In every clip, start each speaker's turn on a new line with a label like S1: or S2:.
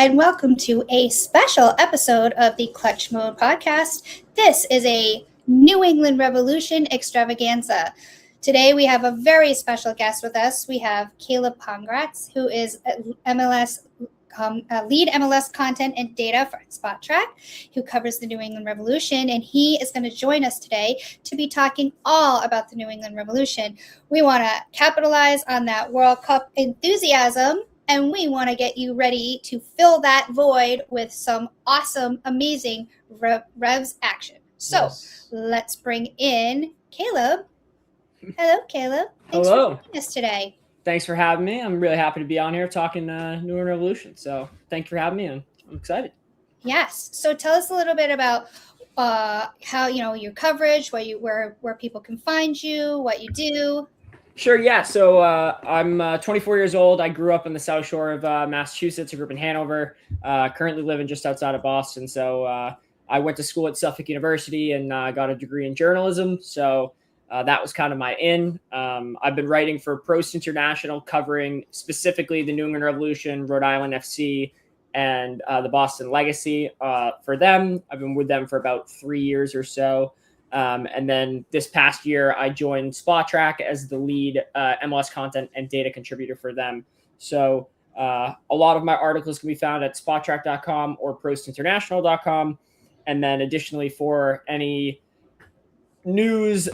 S1: and welcome to a special episode of the Clutch Mode podcast. This is a New England Revolution extravaganza. Today we have a very special guest with us. We have Caleb Pongratz, who is lead MLS content and data for SpotTrack, who covers the New England Revolution, and he is going to join us today to be talking all about the New England Revolution. We want to capitalize on that World Cup enthusiasm, and we want to get you ready to fill that void with some awesome, amazing Revs action. So Let's bring in Caleb. Hello, Caleb. Thanks for joining us today.
S2: Thanks for having me. I'm really happy to be on here talking New England Revolution. So thank you for having me, and I'm excited.
S1: Yes. So tell us a little bit about how your coverage, where people can find you, what you do.
S2: Sure. Yeah. So I'm 24 years old. I grew up on the South Shore of Massachusetts. I grew up in Hanover. Currently living just outside of Boston. So I went to school at Suffolk University and got a degree in journalism. So that was kind of my in. I've been writing for Post International, covering specifically the New England Revolution, Rhode Island FC, and the Boston Legacy. For them, I've been with them for about 3 years or so. And then this past year, I joined SpotTrack as the lead MLS content and data contributor for them. So a lot of my articles can be found at spottrack.com or postinternational.com. And then additionally, for any news,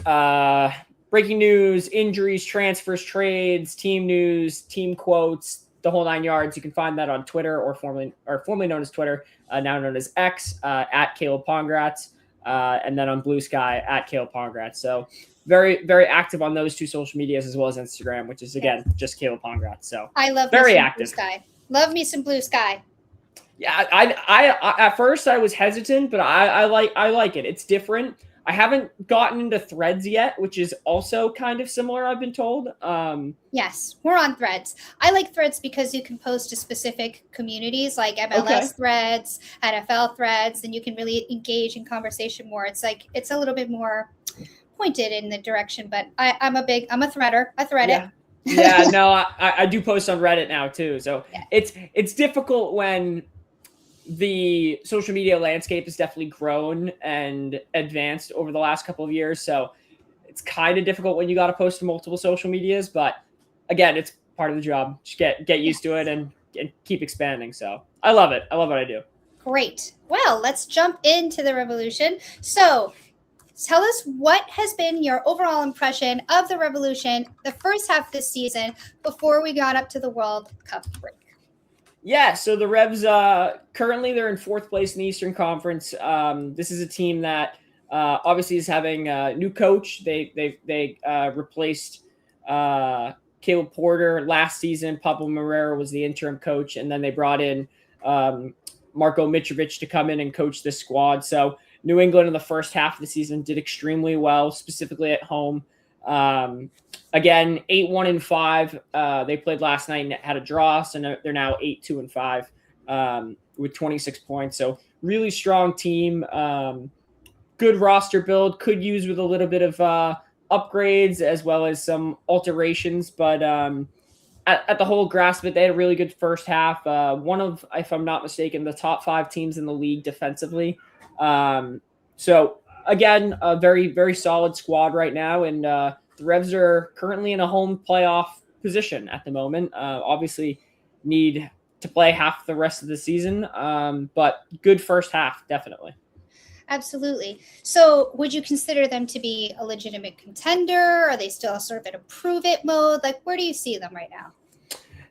S2: breaking news, injuries, transfers, trades, team news, team quotes, the whole 9 yards, you can find that on Twitter, or formerly known as Twitter, now known as X, at Caleb Pongratz. And then on Blue Sky at Caleb Pongratz. So very, very active on those two social medias, as well as Instagram, which is again just Caleb Pongratz. So
S1: I love
S2: very active.
S1: Blue Sky. Love me some Blue Sky.
S2: Yeah, I at first I was hesitant, but I like it. It's different. I haven't gotten into Threads yet, which is also kind of similar, I've been told.
S1: Yes, we're on Threads. I like Threads because you can post to specific communities like MLS threads, NFL threads, and you can really engage in conversation more. It's like it's a little bit more pointed in the direction, but I'm a threader. I thread it.
S2: Yeah, no, I do post on Reddit now too. So it's difficult when the social media landscape has definitely grown and advanced over the last couple of years. So it's kind of difficult when you got to post to multiple social medias, but again, it's part of the job. Just get used to it and keep expanding. So I love it. I love what I do.
S1: Great. Well, let's jump into the Revolution. So tell us what has been your overall impression of the Revolution, the first half of this season, before we got up to the World Cup break.
S2: Yeah, so the Revs, currently they're in fourth place in the Eastern Conference. This is a team that obviously is having a new coach. They replaced Caleb Porter last season. Pablo Moreira was the interim coach, and then they brought in Marko Mitrović to come in and coach this squad. So New England in the first half of the season did extremely well, specifically at home. Again, 8-1-5. They played last night and had a draw, so they're now 8-2-5 with 26 points. So really strong team. Good roster build. Could use with a little bit of upgrades as well as some alterations, but at the whole grasp of it, they had a really good first half. One of, if I'm not mistaken, the top 5 teams in the league defensively. So again, a very, very solid squad right now, and the Revs are currently in a home playoff position at the moment. Obviously need to play half the rest of the season, but good first half, definitely.
S1: Absolutely. So would you consider them to be a legitimate contender? Are they still sort of in a prove-it mode? Like, where do you see them right now?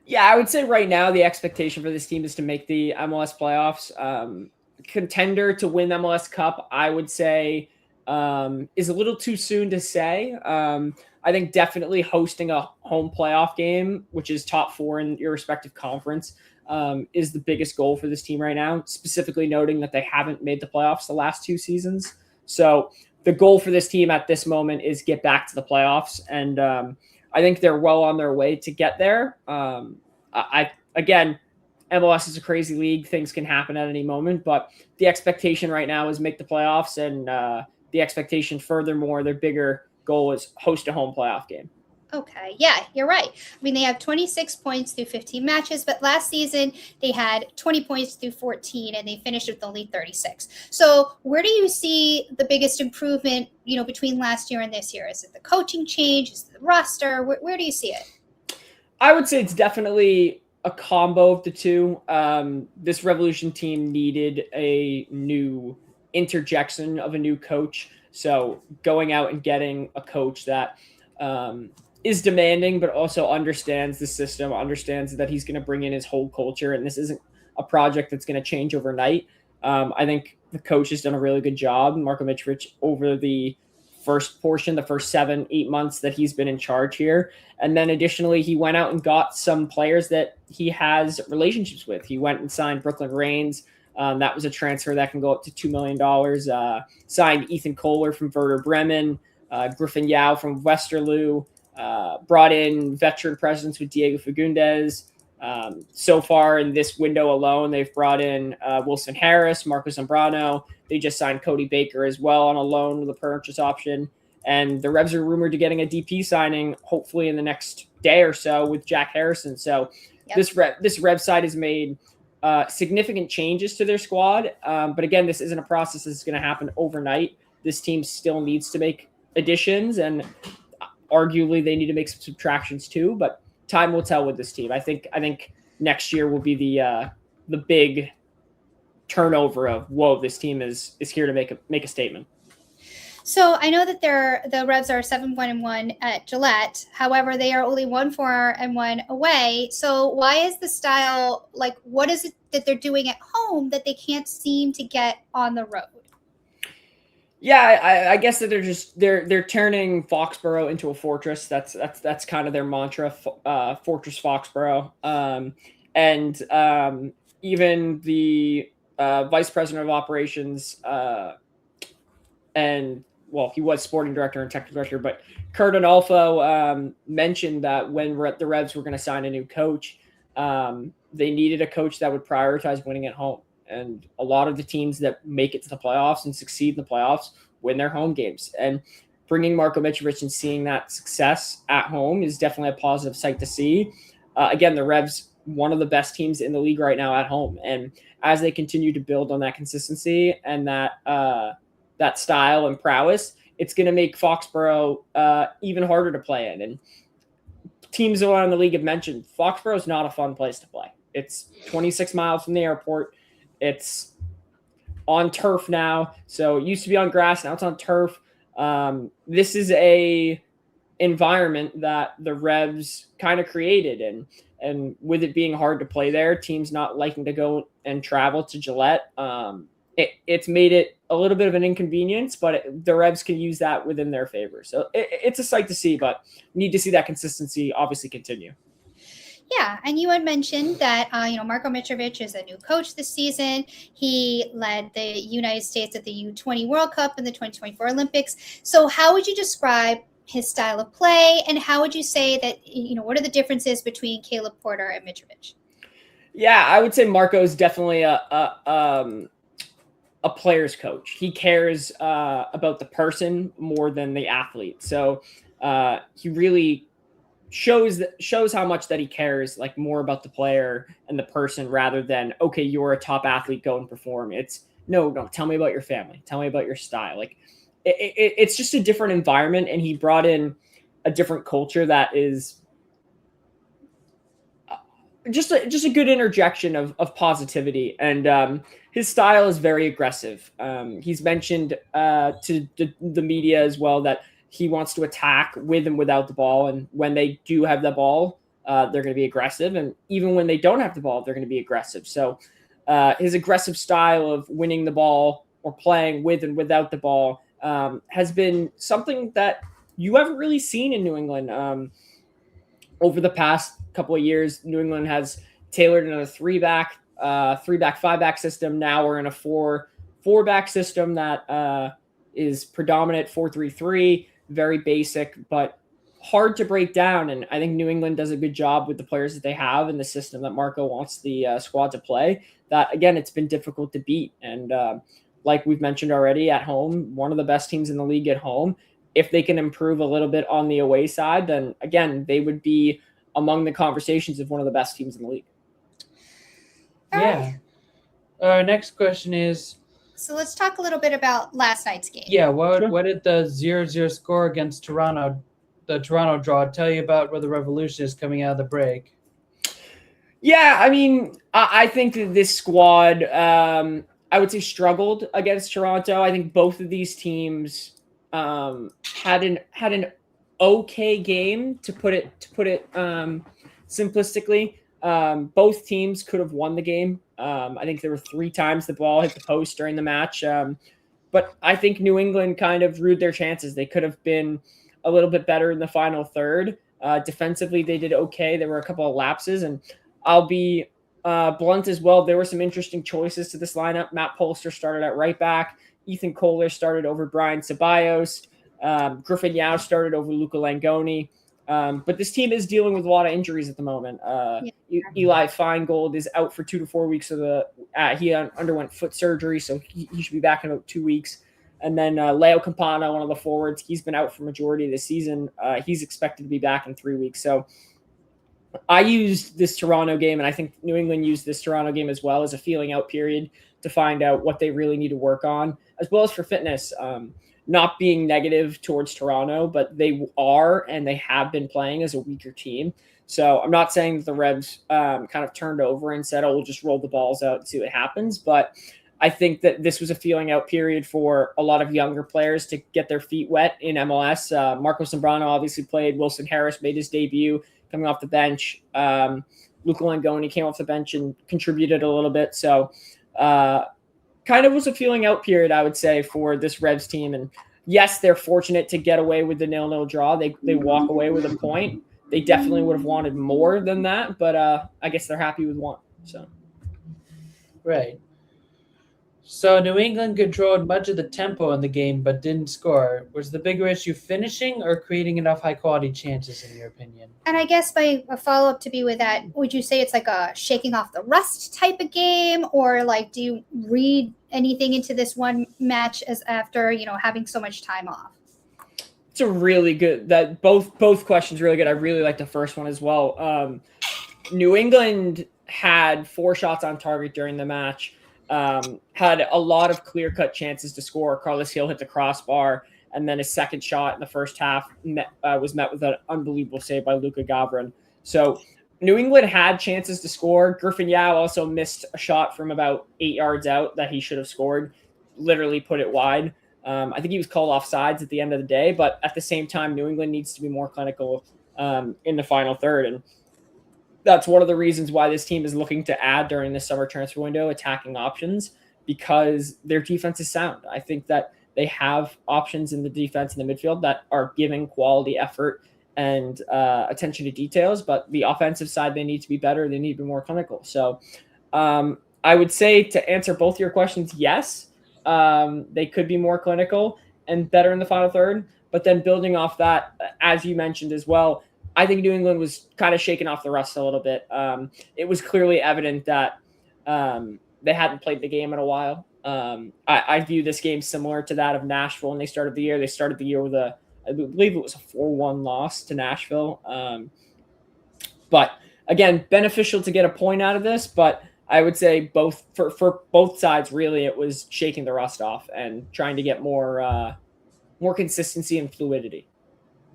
S2: Yeah, I would say right now the expectation for this team is to make the MLS playoffs. Contender to win MLS Cup, I would say, is a little too soon to say. I think definitely hosting a home playoff game, which is top 4 in your respective conference, is the biggest goal for this team right now, specifically noting that they haven't made the playoffs the last 2 seasons. So the goal for this team at this moment is get back to the playoffs. And I think they're well on their way to get there. Again, MLS is a crazy league. Things can happen at any moment, but the expectation right now is make the playoffs. And the expectation furthermore, their bigger goal is host a home playoff game.
S1: Okay, yeah, you're right. I mean, they have 26 points through 15 matches, but last season they had 20 points through 14 and they finished with only 36. So, where do you see the biggest improvement, between last year and this year? Is it the coaching change? Is it the roster? Where do you see it?
S2: I would say it's definitely a combo of the two. This Revolution team needed a new interjection of a new coach. So going out and getting a coach that is demanding, but also understands the system, understands that he's going to bring in his whole culture, and this isn't a project that's going to change overnight. I think the coach has done a really good job, Marko Mitrović, over the first 7-8 months that he's been in charge here. And then additionally, he went out and got some players that he has relationships with. He went and signed Brooklyn Reigns. That was a transfer that can go up to $2 million. Signed Ethan Kohler from Werder Bremen, Griffin Yao from Westerlo, brought in veteran presence with Diego Fagundes. So far in this window alone, they've brought in Wilson Harris, Marco Zambrano. They just signed Cody Baker as well on a loan with a purchase option. And the Revs are rumored to getting a DP signing hopefully in the next day or so with Jack Harrison. So this Rev side has made significant changes to their squad. But again, this isn't a process that's going to happen overnight. This team still needs to make additions, and arguably they need to make some subtractions too. But time will tell with this team. I think next year will be the big turnover of, whoa, this team is here to make a statement.
S1: So I know that the Revs are 7-1-1 at Gillette. However, they are only 1-4-1 away. So why is the style, like, what is it that they're doing at home that they can't seem to get on the road?
S2: Yeah, I guess that they're turning Foxborough into a fortress. That's kind of their mantra, Fortress Foxborough. And even the vice president of operations and, well, he was sporting director and technical director, but Kurt Adolfo mentioned that when the Revs were going to sign a new coach, they needed a coach that would prioritize winning at home. And a lot of the teams that make it to the playoffs and succeed in the playoffs win their home games. And bringing Marko Mitrović and seeing that success at home is definitely a positive sight to see. Again, the Revs, one of the best teams in the league right now at home. And as they continue to build on that consistency and that style and prowess, it's going to make Foxborough even harder to play in. And teams around the league have mentioned Foxborough is not a fun place to play. It's 26 miles from the airport. It's on turf now. So it used to be on grass. Now it's on turf. This is a environment that the Revs kind of created. And with it being hard to play there, teams not liking to go and travel to Gillette, it's made it a little bit of an inconvenience, but the Revs can use that within their favor. So it's a sight to see, but need to see that consistency obviously continue.
S1: Yeah, and you had mentioned that Marko Mitrović is a new coach this season. He led the United States at the U20 World Cup and the 2024 Olympics. So how would you describe his style of play, and how would you say that, what are the differences between Caleb Porter and Mitrović?
S2: Yeah, I would say Marko is definitely a player's coach. He cares about the person more than the athlete. So he really shows how much that he cares, like, more about the player and the person rather than, okay, you're a top athlete, go and perform. It's no, tell me about your family, tell me about your style. Like it's just a different environment, and he brought in a different culture that is just a good interjection of positivity. And his style is very aggressive. He's mentioned to the media as well that he wants to attack with and without the ball. And when they do have the ball, they're going to be aggressive. And even when they don't have the ball, they're going to be aggressive. So his aggressive style of winning the ball or playing with and without the ball has been something that you haven't really seen in New England. Over the past couple of years, New England has tailored in a 3-back, 5-back system. Now we're in a 4-back system that is predominant 4-3-3, very basic, but hard to break down. And I think New England does a good job with the players that they have and the system that Marko wants the squad to play. That, again, it's been difficult to beat. And like we've mentioned already, at home, one of the best teams in the league at home, if they can improve a little bit on the away side, then again, they would be among the conversations of one of the best teams in the league.
S3: Yeah. Our next question is,
S1: so let's talk a little bit about last night's game.
S3: yeah, what
S2: Sure.
S3: what did the 0-0 score against Toronto, the Toronto draw, tell you about where the Revolution is coming out of the break?
S2: Yeah, I mean, I think that this squad, I would say, struggled against Toronto. I think both of these teams had an okay game, to put it simplistically. Both teams could have won the game. I think there were 3 times the ball hit the post during the match, but I think New England kind of rued their chances. They could have been a little bit better in the final third. Defensively, they did okay. There were a couple of lapses, and I'll be blunt as well. There were some interesting choices to this lineup. Matt Polster started at right back. Ethan Kohler started over Brian Ceballos. Griffin Yao started over Luca Langoni. But this team is dealing with a lot of injuries at the moment. Eli Feingold is out for 2 to 4 weeks. He underwent foot surgery, so he should be back in about 2 weeks. And then Leo Campana, one of the forwards, he's been out for majority of the season. He's expected to be back in 3 weeks. So I used this Toronto game, and I think New England used this Toronto game as well as a feeling out period to find out what they really need to work on, as well as for fitness. Not being negative towards Toronto, but they are and they have been playing as a weaker team. So I'm not saying that the Revs kind of turned over and said, oh, we'll just roll the balls out and see what happens. But I think that this was a feeling out period for a lot of younger players to get their feet wet in MLS. Marco Zambrano obviously played. Wilson Harris made his debut coming off the bench. Luca Langoni came off the bench and contributed a little bit. So kind of was a feeling out period, I would say, for this Revs team. And yes, they're fortunate to get away with the 0-0 draw. They walk away with a point. They definitely would have wanted more than that, but I guess they're happy with one. So,
S3: Right. So New England controlled much of the tempo in the game but didn't score. Was the bigger issue finishing or creating enough high-quality chances, in your opinion?
S1: And I guess a follow-up to be with that, would you say it's like a shaking off the rust type of game, or like do you read anything into this one match as after, having so much time off?
S2: it's a really good, that both questions really good. I really like the first one as well. New England had 4 shots on target during the match. Had a lot of clear-cut chances to score. Carlos Hill hit the crossbar, and then his second shot in the first half was met with an unbelievable save by Luka Gavrin. So New England had chances to score. Griffin Yao also missed a shot from about 8 yards out that he should have scored, literally put it wide. I think he was called offsides at the end of the day, but at the same time, New England needs to be more clinical in the final third. And that's one of the reasons why this team is looking to add during the summer transfer window attacking options, because their defense is sound. I think that they have options in the defense and the midfield that are giving quality effort and attention to details, but the offensive side, they need to be better. They need to be more clinical. So I would say, to answer both your questions, yes, they could be more clinical and better in the final third. But then building off that, as you mentioned as well, I think New England was kind of shaking off the rust a little bit. It was clearly evident that they hadn't played the game in a while. I view this game similar to that of Nashville when they started the year. They started the year with I believe it was a 4-1 loss to Nashville. But again, beneficial to get a point out of this. But I would say for both sides, really, it was shaking the rust off and trying to get more consistency and fluidity.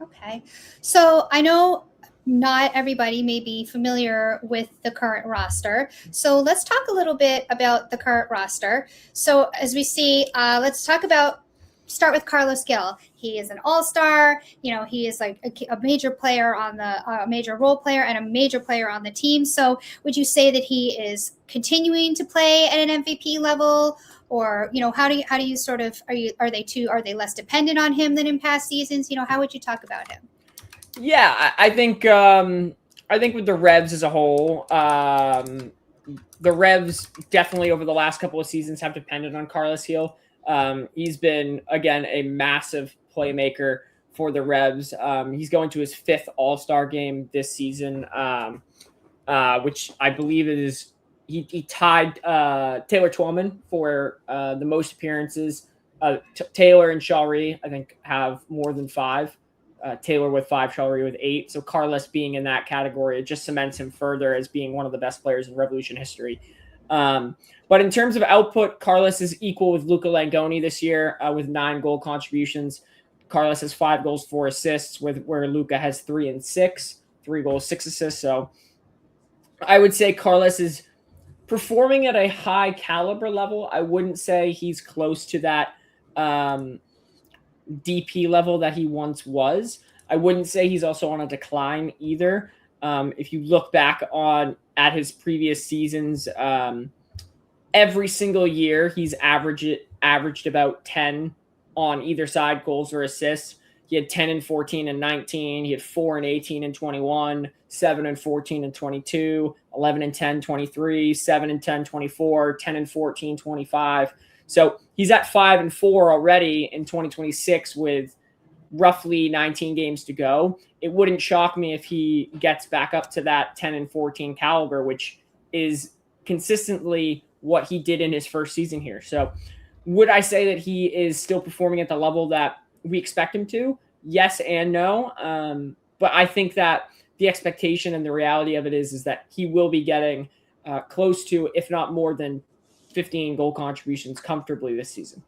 S1: Okay. So I know not everybody may be familiar with the current roster. So let's talk a little bit about the current roster. So as we see, let's start with Carlos Gil. He is an all-star. He is like a major player a major role player and a major player on the team. So would you say that he is continuing to play at an MVP level? Or, how do you sort of, are they less dependent on him than in past seasons? How would you talk about him?
S2: Yeah, I think with the Revs as a whole, the Revs definitely over the last couple of seasons have depended on Carlos Hill. He's been, again, a massive playmaker for the Revs. He's going to his 5th All-Star game this season, which I believe he tied Taylor Twellman for the most appearances Taylor and Shawry, I think, have more than 5. Taylor with 5, Shawry with 8. So Carlos being in that category, it just cements him further as being one of the best players in Revolution history. But in terms of output, Carlos is equal with Luca Langoni this year with 9 goal contributions. Carlos has 5 goals, 4 assists, where Luca has 3 and 6, 3 goals, 6 assists. So I would say Carlos is performing at a high caliber level. I wouldn't say he's close to that DP level that he once was. I wouldn't say he's also on a decline either. If you look back at his previous seasons, every single year he's averaged about 10 on either side, goals or assists. He had 10 and 14 and 19. He had 4 and 18 and 21, 7 and 14 and 22, 11 and 10, 23, 7 and 10, 24, 10 and 14, 25. So he's at 5 and 4 already in 2026 with roughly 19 games to go. It wouldn't shock me if he gets back up to that 10 and 14 caliber, which is consistently what he did in his first season here. So would I say that he is still performing at the level that we expect him to? Yes and no. But I think that the expectation and the reality of it is that he will be getting close to, if not more than 15 goal contributions comfortably this season.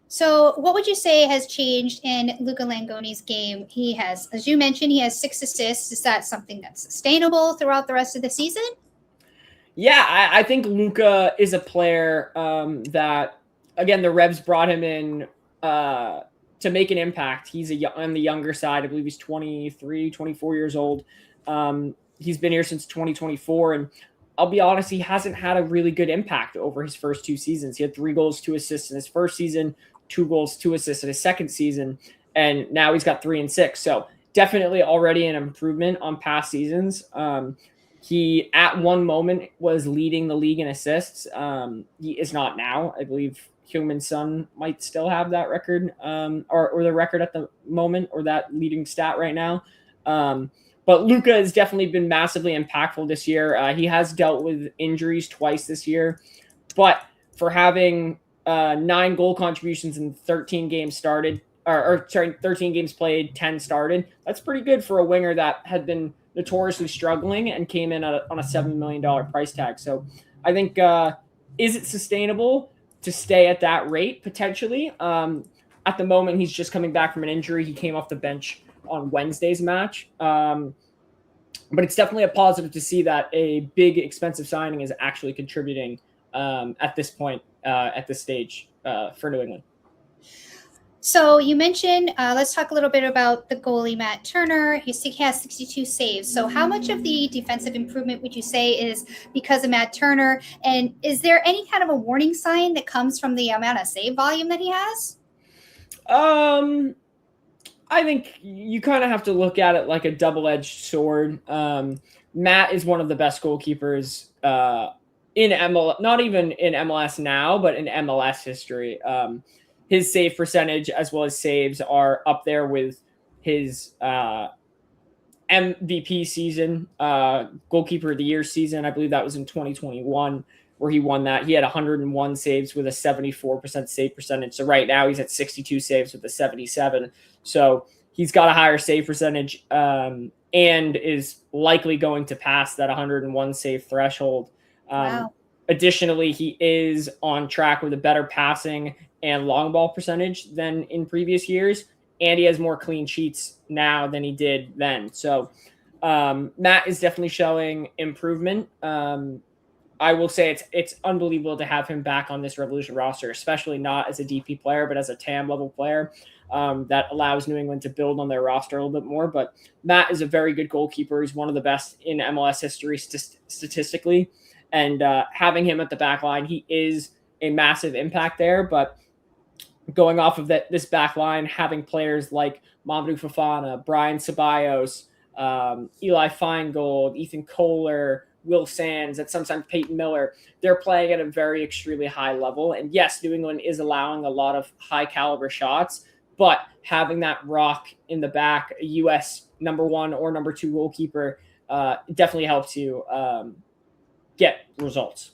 S1: So what would you say has changed in Luca Langoni's game? He has, as you mentioned, he has 6 assists. Is that something that's sustainable throughout the rest of the season?
S2: Yeah, I think Luca is a player that, again, the Revs brought him in to make an impact. He's on the younger side. I believe he's 23, 24 years old. He's been here since 2024. And I'll be honest, he hasn't had a really good impact over his first 2 seasons. He had 3 goals, 2 assists in his first season, 2 goals, 2 assists in his second season. And now he's got 3 and 6. So definitely already an improvement on past seasons. He, at one moment, was leading the league in assists. He is not now. I believe Heung-Min Son might still have that record or the record at the moment, or that leading stat right now. But Luca has definitely been massively impactful this year. He has dealt with injuries twice this year. But for having 9 goal contributions in 13 games started, 13 games played, 10 started, that's pretty good for a winger that had been notoriously struggling and came in on a $7 million price tag. So I think, is it sustainable to stay at that rate? Potentially. At the moment, he's just coming back from an injury. He came off the bench on Wednesday's match. But it's definitely a positive to see that a big expensive signing is actually contributing at this point, at this stage for New England.
S1: So you mentioned, let's talk a little bit about the goalie, Matt Turner. He has 62 saves. So how much of the defensive improvement would you say is because of Matt Turner? And is there any kind of a warning sign that comes from the amount of save volume that he has?
S2: I think you kind of have to look at it like a double-edged sword. Matt is one of the best goalkeepers in MLS, not even in MLS now, but in MLS history. His save percentage as well as saves are up there with his MVP season, goalkeeper of the year season. I believe that was in 2021 where he won that. He had 101 saves with a 74% save percentage. So right now he's at 62 saves with a 77. So he's got a higher save percentage and is likely going to pass that 101 save threshold.
S1: Wow.
S2: Additionally, he is on track with a better passing and long ball percentage than in previous years. And he has more clean sheets now than he did then. So Matt is definitely showing improvement. I will say it's unbelievable to have him back on this Revolution roster, especially not as a DP player, but as a TAM level player that allows New England to build on their roster a little bit more. But Matt is a very good goalkeeper. He's one of the best in MLS history statistically. And having him at the back line, he is a massive impact there. But going off of this back line, having players like Mamadou Fofana, Brian Ceballos, Eli Feingold, Ethan Kohler, Will Sands, and sometimes Peyton Miller, they're playing at a very extremely high level. And yes, New England is allowing a lot of high caliber shots, but having that rock in the back, a U.S. number 1 or number 2 goalkeeper, definitely helps you get results.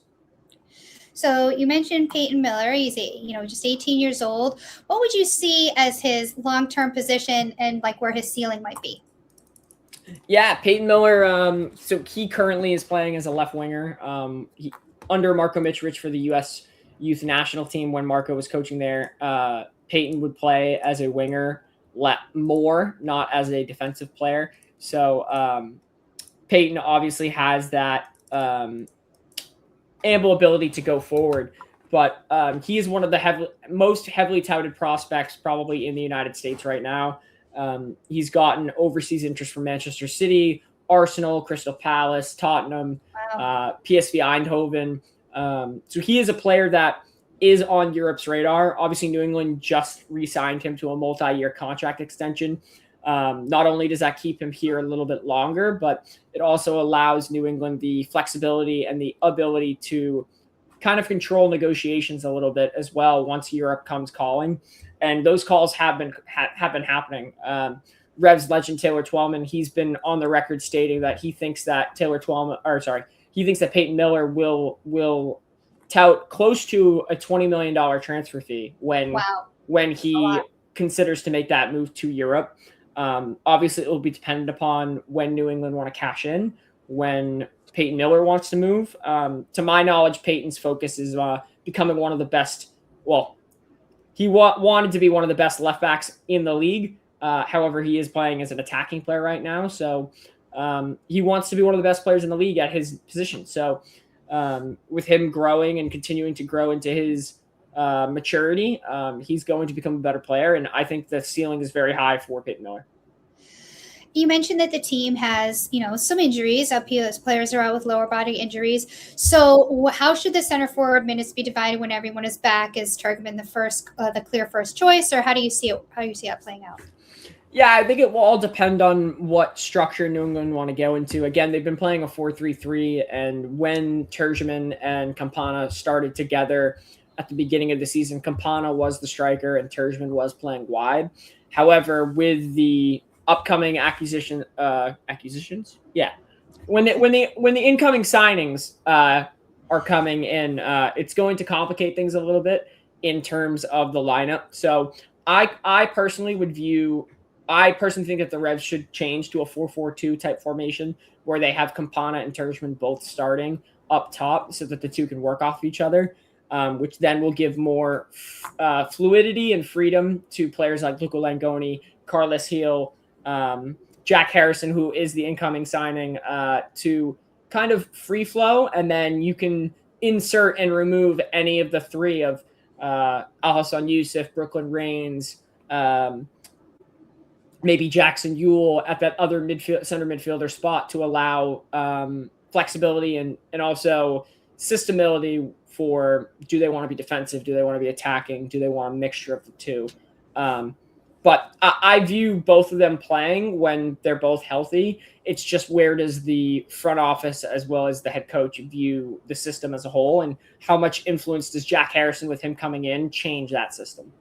S1: So you mentioned Peyton Miller. He's just 18 years old. What would you see as his long-term position and like where his ceiling might be?
S2: Yeah, Peyton Miller. So he currently is playing as a left winger. Under Marko Mitrović for the U.S. youth national team when Marko was coaching there. Peyton would play as a winger more, not as a defensive player. So Peyton obviously has that ample ability to go forward, but he is one of the most heavily touted prospects probably in the United States right now. He's gotten overseas interest from Manchester City, Arsenal, Crystal Palace, Tottenham, PSV Eindhoven. So he is a player that is on Europe's radar. Obviously, New England just re-signed him to a multi-year contract extension. Not only does that keep him here a little bit longer, but it also allows New England the flexibility and the ability to kind of control negotiations a little bit as well once Europe comes calling. And those calls have been happening. Revs legend Taylor Twellman, he's been on the record stating that he thinks that Peyton Miller will tout close to a $20 million transfer fee when he considers to make that move to Europe. Obviously, it will be dependent upon when New England want to cash in, when Peyton Miller wants to move. To my knowledge, Peyton's focus is becoming one of the best. Well, he wanted to be one of the best left backs in the league. However, he is playing as an attacking player right now. So he wants to be one of the best players in the league at his position. So with him growing and continuing to grow into his maturity, he's going to become a better player. And I think the ceiling is very high for Peyton Miller.
S1: You mentioned that the team has, some injuries. Players are out with lower body injuries. So how should the center forward minutes be divided when everyone is back? Is Turgeman the clear first choice, or how do you see it? How do you see that playing out?
S2: Yeah, I think it will all depend on what structure New England want to go into. Again, they've been playing a 4-3-3, and when Turgeman and Campana started together at the beginning of the season, Campana was the striker and Turgeman was playing wide. However, with the upcoming acquisitions, when the incoming signings are coming in, it's going to complicate things a little bit in terms of the lineup. So I personally think that the Revs should change to a 4-4-2 type formation where they have Campana and Turgeman both starting up top so that the two can work off each other, which then will give more fluidity and freedom to players like Luca Langoni, Carles Gil, Jack Harrison, who is the incoming signing, to kind of free flow. And then you can insert and remove any of the three of Alhassan Yusuf, Brooklyn Reigns, maybe Jackson Ewell at that other center midfielder spot to allow flexibility and also systemability for, do they want to be defensive? Do they want to be attacking? Do they want a mixture of the two? But I view both of them playing when they're both healthy. It's just, where does the front office as well as the head coach view the system as a whole, and how much influence does Jack Harrison with him coming in change that system?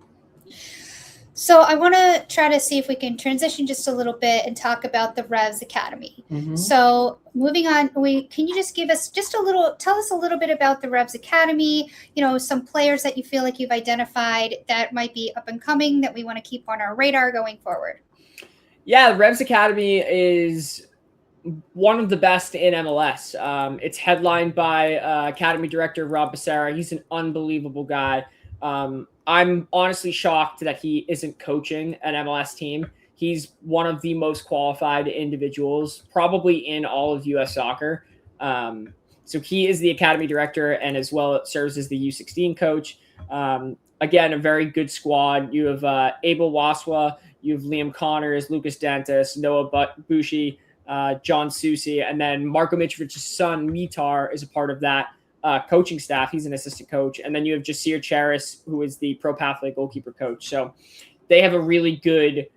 S1: So I want to try to see if we can transition just a little bit and talk about the Revs Academy. Mm-hmm. So moving on, can you just tell us a little bit about the Revs Academy, some players that you feel like you've identified that might be up and coming that we want to keep on our radar going forward?
S2: Yeah, the Revs Academy is one of the best in MLS. It's headlined by Academy Director Rob Becerra. He's an unbelievable guy. I'm honestly shocked that he isn't coaching an MLS team. He's one of the most qualified individuals probably in all of U.S. soccer. So he is the Academy Director and as well serves as the U16 coach. Again, a very good squad. You have Abel Waswa, you have Liam Connors, Lucas Dantas, Noah Bushi, John Susi, and then Marko Mitrovic's son, Mitar, is a part of that coaching staff. He's an assistant coach. And then you have Jasir Charis, who is the Pro Pathway goalkeeper coach. So they have a really good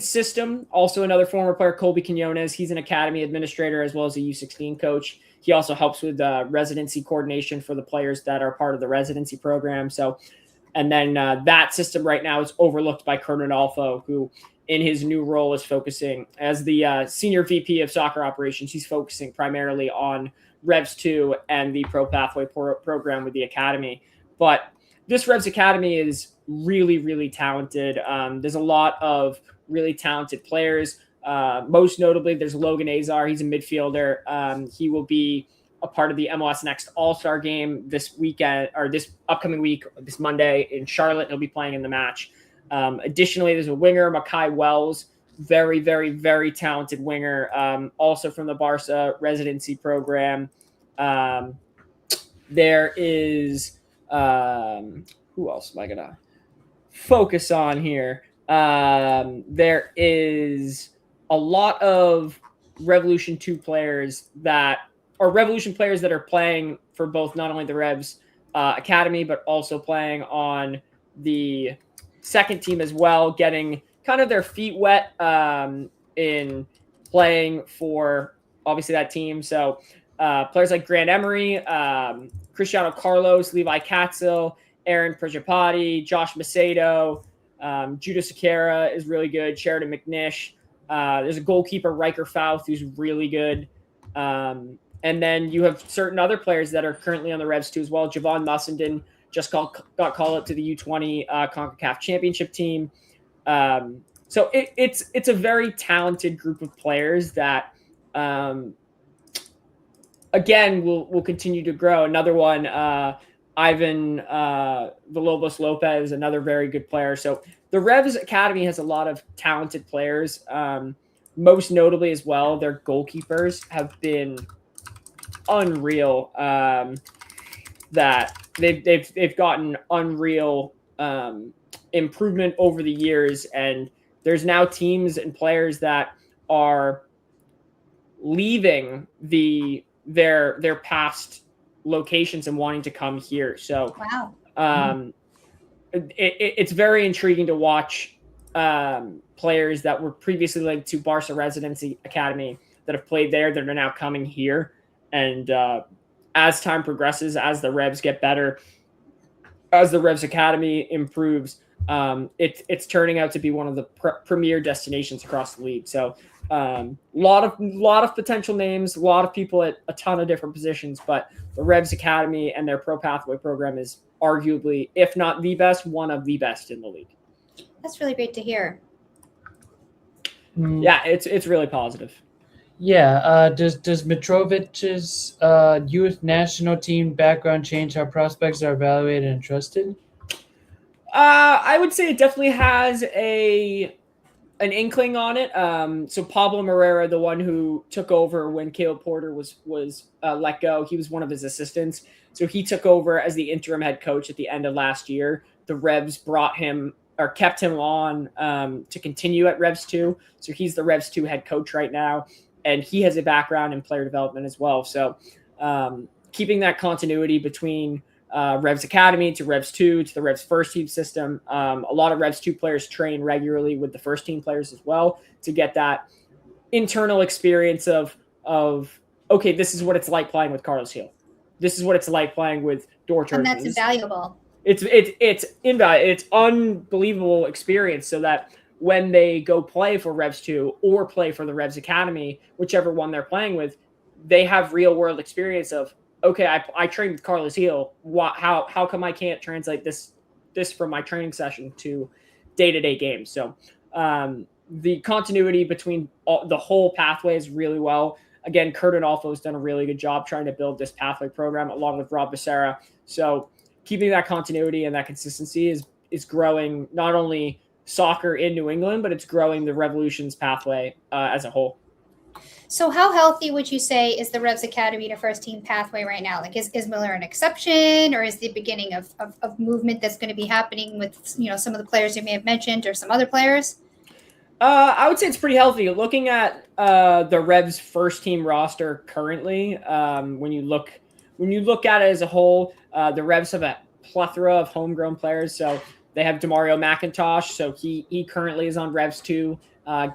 S2: system. Also, another former player, Colby Quinones, he's an academy administrator as well as a U16 coach. He also helps with residency coordination for the players that are part of the residency program. So, and then that system right now is overlooked by Kernan Alfo, who in his new role is focusing as the senior VP of soccer operations. He's focusing primarily on Revs 2 and the Pro Pathway program with the Academy. But this Revs Academy is really, really talented. There's a lot of really talented players. Most notably, there's Logan Azar. He's a midfielder. He will be a part of the MLS Next All-Star game this weekend, or this upcoming week, this Monday in Charlotte. He'll be playing in the match. Additionally, there's a winger, Makai Wells, very, very, very talented winger, also from the Barca residency program. There is, who else am I going to focus on here? There is a lot of Revolution 2 players that are Revolution players that are playing for both not only the Revs Academy, but also playing on the second team as well, getting kind of their feet wet in playing for obviously that team. So players like Grant Emery, Cristiano Carlos, Levi Katzel, Aaron Prajapati, Josh Macedo, Judah Sakara is really good, Sheridan McNish. There's a goalkeeper, Riker Fouth, who's really good. And then you have certain other players that are currently on the Revs too as well. Javon Mussenden just got called up to the U20 CONCACAF championship team. So it's a very talented group of players that, again, will continue to grow. Another one, Ivan Villalobos Lopez, another very good player. So the Revs Academy has a lot of talented players. Most notably as well, their goalkeepers have been unreal. That they've gotten unreal improvement over the years, and there's now teams and players that are leaving their past locations and wanting to come here. So
S1: wow.
S2: It's very intriguing to watch players that were previously linked to Barca Residency Academy that have played there that are now coming here. And as time progresses, as the Revs get better, as the Revs Academy improves, it's turning out to be one of the premier destinations across the league. So lot of potential names, a lot of people at a ton of different positions, but the Revs Academy and their Pro Pathway program is arguably, if not the best, one of the best in the league.
S1: That's really great to hear.
S2: Yeah, it's really positive.
S3: Yeah. Does Mitrovic's youth national team background change how prospects are evaluated and trusted?
S2: I would say it definitely has an inkling on it. So Pablo Moreira, the one who took over when Caleb Porter was let go, he was one of his assistants. So he took over as the interim head coach at the end of last year. The Revs brought him or kept him on to continue at Revs 2. So he's the Revs 2 head coach right now. And he has a background in player development as well. So keeping that continuity between Revs Academy to Revs 2 to the Revs first team system. A lot of Revs 2 players train regularly with the first team players as well to get that internal experience of okay, this is what it's like playing with Carlos Hill. This is what it's like playing with Dortmund.
S1: And that's invaluable.
S2: It's invaluable. It's unbelievable experience so that when they go play for Revs 2 or play for the Revs Academy, whichever one they're playing with, they have real world experience of, okay, I trained with Carlos Hill. How come I can't translate this from my training session to day-to-day games? So the continuity between the whole pathway is really well. Again, Kurt Adolfo has done a really good job trying to build this pathway program along with Rob Becerra. So keeping that continuity and that consistency is growing not only soccer in New England, but it's growing the Revolution's pathway as a whole.
S1: So how healthy would you say is the Revs Academy to first team pathway right now? Like is Miller an exception, or is the beginning of movement that's going to be happening with some of the players you may have mentioned or some other players?
S2: I would say it's pretty healthy. Looking at the Revs first team roster currently, when you look at it as a whole, the Revs have a plethora of homegrown players. So they have Demario McIntosh. So he currently is on Revs 2,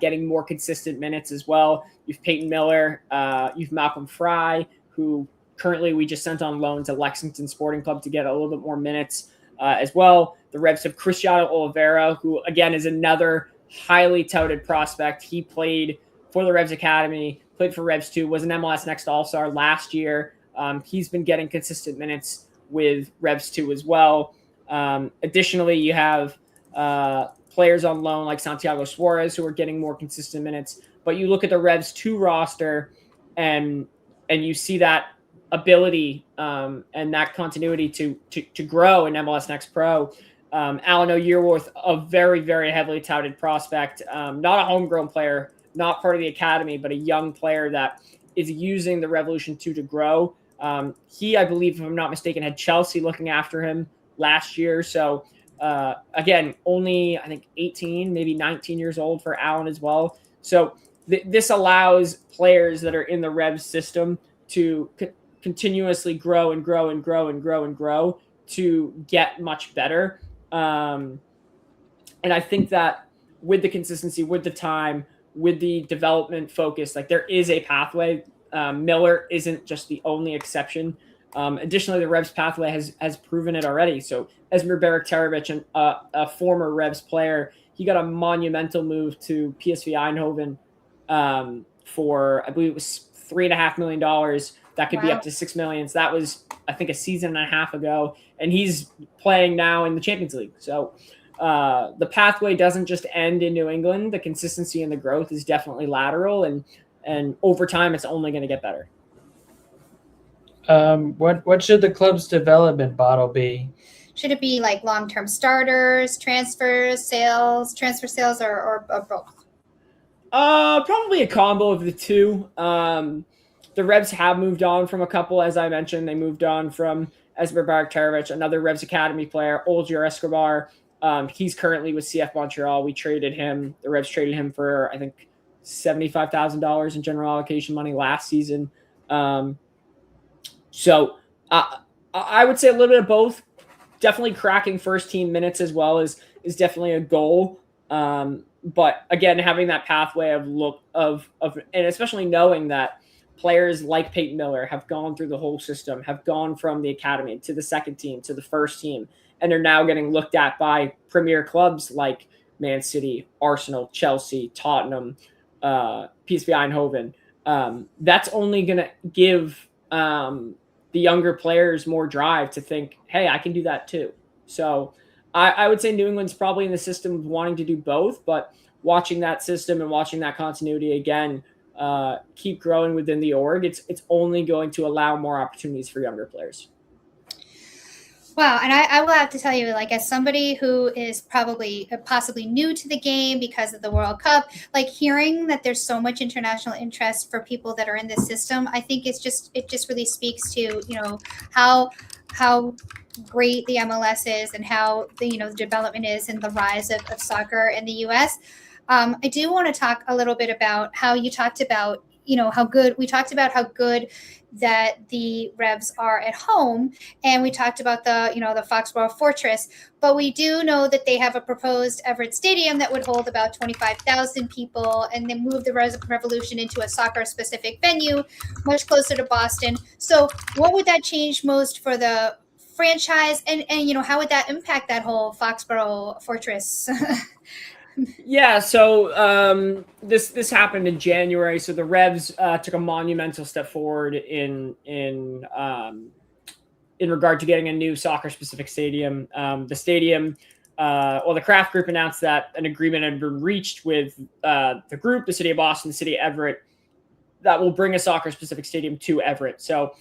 S2: getting more consistent minutes as well. You've Peyton Miller. You've Malcolm Fry, who currently we just sent on loan to Lexington Sporting Club to get a little bit more minutes as well. The Revs have Cristiano Oliveira, who again is another highly touted prospect. He played for the Revs Academy, played for Revs 2, was an MLS Next All-Star last year. He's been getting consistent minutes with Revs 2 as well. Additionally, you have players on loan like Santiago Suarez who are getting more consistent minutes. But you look at the Revs 2 roster and you see that ability and that continuity to grow in MLS Next Pro. Alan O'Yearworth, a very, very heavily touted prospect, not a homegrown player, not part of the academy, but a young player that is using the Revolution 2 to grow. He, I believe, if I'm not mistaken, had Chelsea looking after him last year. So, again, only, I think, 18, maybe 19 years old for Alan as well. So this allows players that are in the Revs system to continuously grow and grow and grow and grow and grow to get much better. And I think that with the consistency, with the time, with the development focus, like there is a pathway. Miller isn't just the only exception. Additionally, the Revs pathway has proven it already. So Esmer Barek-Tarovic, a former Revs player, he got a monumental move to PSV Eindhoven for, I believe it was $3.5 million. That could be up to $6 million. So that was, I think, a season and a half ago. And he's playing now in the Champions League. So the pathway doesn't just end in New England. The consistency and the growth is definitely lateral. And over time, it's only going to get better.
S3: What should the club's development model be?
S1: Should it be like long-term starters, transfer sales, or both?
S2: Probably a combo of the two. The Revs have moved on from a couple, as I mentioned. They moved on from Esmer Barek-Tarovic, another Revs Academy player, Olgier Escobar. He's currently with CF Montreal. We traded him. The Revs traded him for, I think, $75,000 in general allocation money last season. So I would say a little bit of both. Definitely cracking first team minutes as well is definitely a goal. But again, having that pathway and especially knowing that players like Peyton Miller have gone through the whole system, have gone from the academy to the second team to the first team, and are now getting looked at by premier clubs like Man City, Arsenal, Chelsea, Tottenham, PSV Eindhoven. That's only going to give the younger players more drive to think, hey, I can do that too. So I would say New England's probably in the system of wanting to do both, but watching that system and watching that continuity again keep growing within the org, it's only going to allow more opportunities for younger players.
S1: Wow. And I will have to tell you, like, as somebody who is possibly new to the game because of the World Cup, like hearing that there's so much international interest for people that are in this system, I think it just really speaks to, how great the MLS is and how the development is and the rise of soccer in the US. I do want to talk a little bit about how you talked about how good that the Revs are at home, and we talked about the Foxborough Fortress, but we do know that they have a proposed Everett Stadium that would hold about 25,000 people, and then move the Revolution into a soccer-specific venue much closer to Boston. So what would that change most for the franchise, and how would that impact that whole Foxborough Fortress?
S2: Yeah, so this happened in January. So the Revs took a monumental step forward in regard to getting a new soccer-specific stadium. The stadium, the Kraft Group announced that an agreement had been reached with the group, the City of Boston, the City of Everett, that will bring a soccer-specific stadium to Everett. So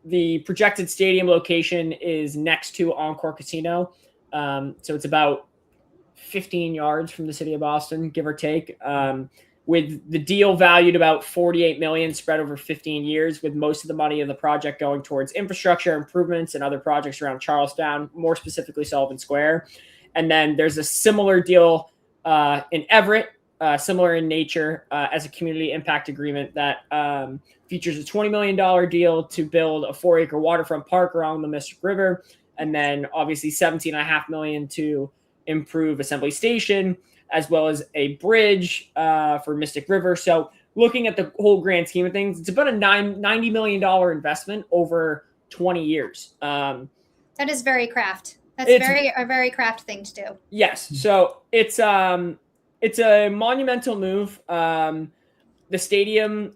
S2: the projected stadium location is next to Encore Casino. So it's about 15 yards from the City of Boston, give or take, with the deal valued about $48 million spread over 15 years, with most of the money of the project going towards infrastructure improvements and other projects around Charlestown, more specifically Sullivan Square. And then there's a similar deal in Everett, similar in nature, as a community impact agreement that features a $20 million deal to build a 4-acre waterfront park along the Mystic River, and then obviously $17.5 million to improve Assembly Station, as well as a bridge for Mystic River. So looking at the whole grand scheme of things, it's about a $90 million investment over 20 years. That
S1: is very Kraft. That's a very Kraft thing to do.
S2: Yes. So it's a monumental move. The stadium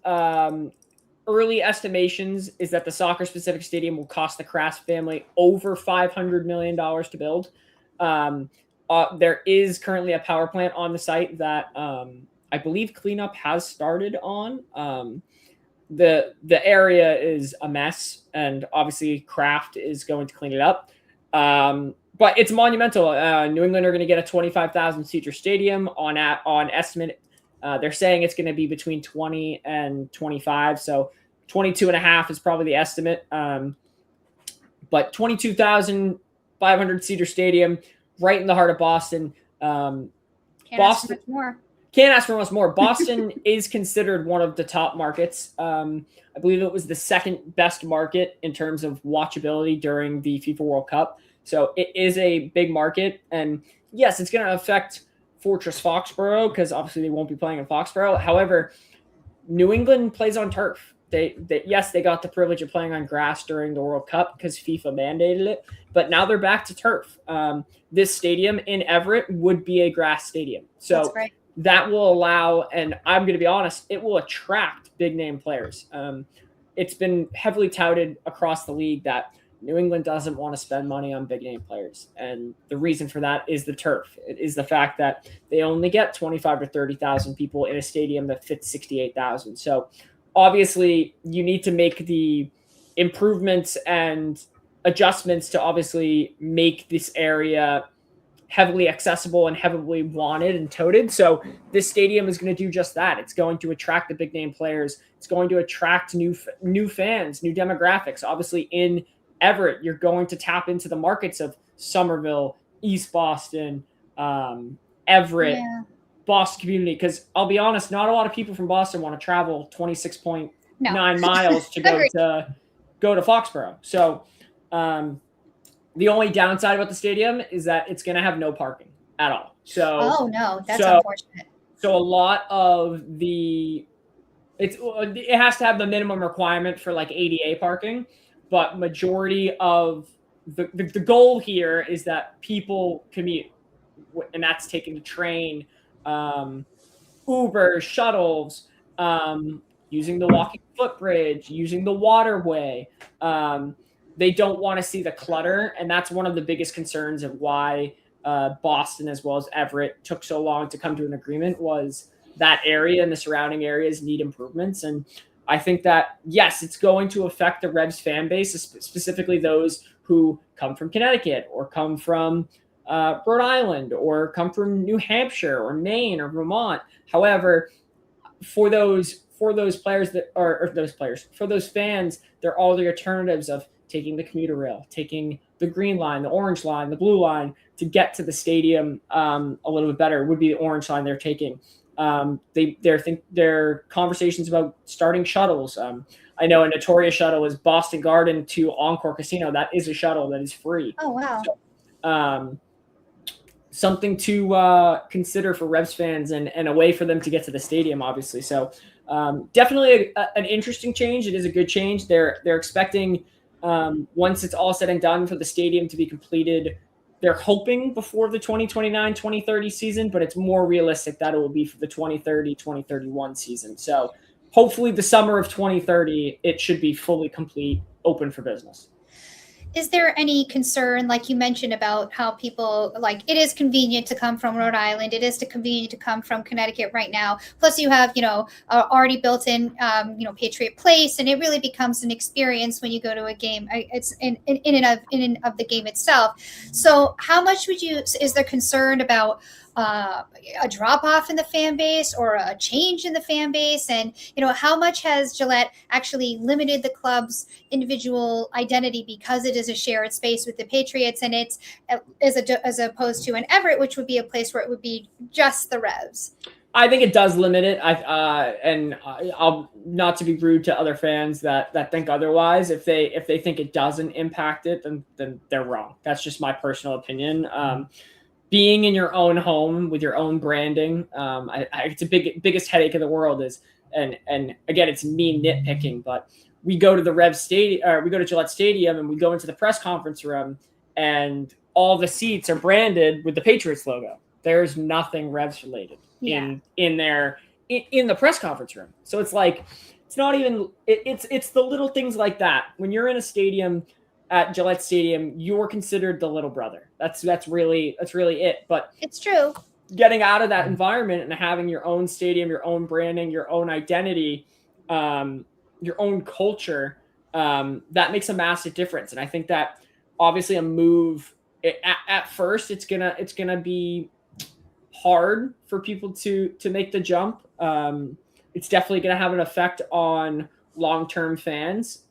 S2: early estimations is that the soccer-specific stadium will cost the Kraft family over $500 million to build. There is currently a power plant on the site that I believe cleanup has started on. The area is a mess, and obviously Kraft is going to clean it up. But it's monumental. New England are going to get a 25,000-seater stadium on estimate. They're saying it's going to be between 20 and 25, so 22 and a half is probably the estimate. But 22,500-seater stadium right in the heart of Boston.
S1: Can't
S2: Boston
S1: ask for much more.
S2: Can't ask for much more. Boston is considered one of the top markets. I believe it was the second best market in terms of watchability during the FIFA World Cup. So it is a big market. And yes, it's going to affect Fortress Foxborough because obviously they won't be playing in Foxborough. However, New England plays on turf. They got the privilege of playing on grass during the World Cup because FIFA mandated it, but now they're back to turf. This stadium in Everett would be a grass stadium. So that will allow, and I'm going to be honest, it will attract big name players. It's been heavily touted across the league that New England doesn't want to spend money on big name players. And the reason for that is the turf. It is the fact that they only get 25 to 30,000 people in a stadium that fits 68,000. So obviously you need to make the improvements and adjustments to obviously make this area heavily accessible and heavily wanted and touted. So this stadium is going to do just that. It's going to attract the big name players. It's going to attract new fans, new demographics. Obviously in Everett, you're going to tap into the markets of Somerville, East Boston, Everett, Boston community. Because I'll be honest, not a lot of people from Boston want to travel 26.9 miles to go to Foxborough. So the only downside about the stadium is that it's going to have no parking at all. So
S1: that's unfortunate.
S2: So a lot of it has to have the minimum requirement for like ADA parking. But majority of the goal here is that people commute, and that's taking the train, Uber, shuttles, using the walking footbridge, using the waterway. They don't want to see the clutter, and that's one of the biggest concerns of why Boston as well as Everett took so long to come to an agreement was that area and the surrounding areas need improvements. And I think that, yes, it's going to affect the Revs fan base, specifically those who come from Connecticut or come from Rhode Island or come from New Hampshire or Maine or Vermont. However, for those players for those fans, there are all the alternatives of taking the commuter rail, taking the green line, the orange line, the blue line to get to the stadium a little bit better. It would be the orange line they're taking. Their conversations about starting shuttles. I know a notorious shuttle is Boston Garden to Encore Casino. That is a shuttle that is free.
S1: Oh, wow.
S2: So, something to consider for Revs fans and a way for them to get to the stadium, obviously. So definitely an interesting change. It is a good change. They're expecting once it's all said and done for the stadium to be completed. They're hoping before the 2029-2030 season, but it's more realistic that it will be for the 2030-2031 season. So hopefully the summer of 2030, it should be fully complete, open for business.
S1: Is there any concern, like you mentioned, about how people, like, it is convenient to come from Rhode Island. It is convenient to come from Connecticut right now. Plus you have, already built in, Patriot Place, and it really becomes an experience when you go to a game. It's in and of the game itself. So how much is there concern about a drop off in the fan base or a change in the fan base? And, how much has Gillette actually limited the club's individual identity because it is a shared space with the Patriots, and it's as opposed to an Everett, which would be a place where it would be just the Revs?
S2: I think it does limit it. And I'll not to be rude to other fans that think otherwise. If they think it doesn't impact it, then they're wrong. That's just my personal opinion. Being in your own home with your own branding, it's a biggest headache in the world is, and again, it's me nitpicking, but we go to the Revs stadium, or we go to Gillette Stadium, and we go into the press conference room, and all the seats are branded with the Patriots logo. There's nothing Revs related in the press conference room. So it's like, it's not even it's the little things like that. When you're in a stadium at Gillette Stadium, you're considered the little brother. That's really it. But
S1: It's true.
S2: getting out of that environment and having your own stadium, your own branding, your own identity, your own culture, that makes a massive difference. And I think that obviously a move at first, it's gonna be hard for people to make the jump. It's definitely gonna have an effect on long-term fans.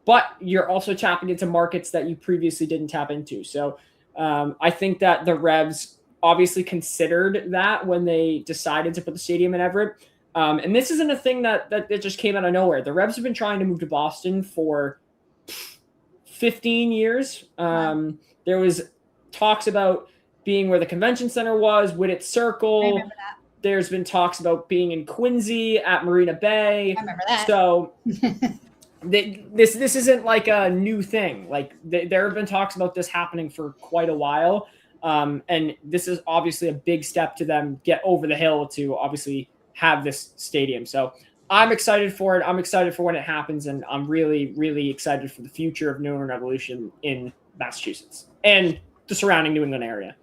S2: But you're also tapping into markets that you previously didn't tap into. So I think that the Revs obviously considered that when they decided to put the stadium in Everett. And this isn't a thing that just came out of nowhere. The Revs have been trying to move to Boston for 15 years. There was talks about being where the convention center was, Wittett Circle.
S1: I remember that.
S2: There's been talks about being in Quincy at Marina Bay.
S1: I remember that.
S2: So this isn't like a new thing. Like there have been talks about this happening for quite a while. And this is obviously a big step to them get over the hill to obviously have this stadium. So I'm excited for it. I'm excited for when it happens. And I'm really, really excited for the future of New England Revolution in Massachusetts and the surrounding New England area.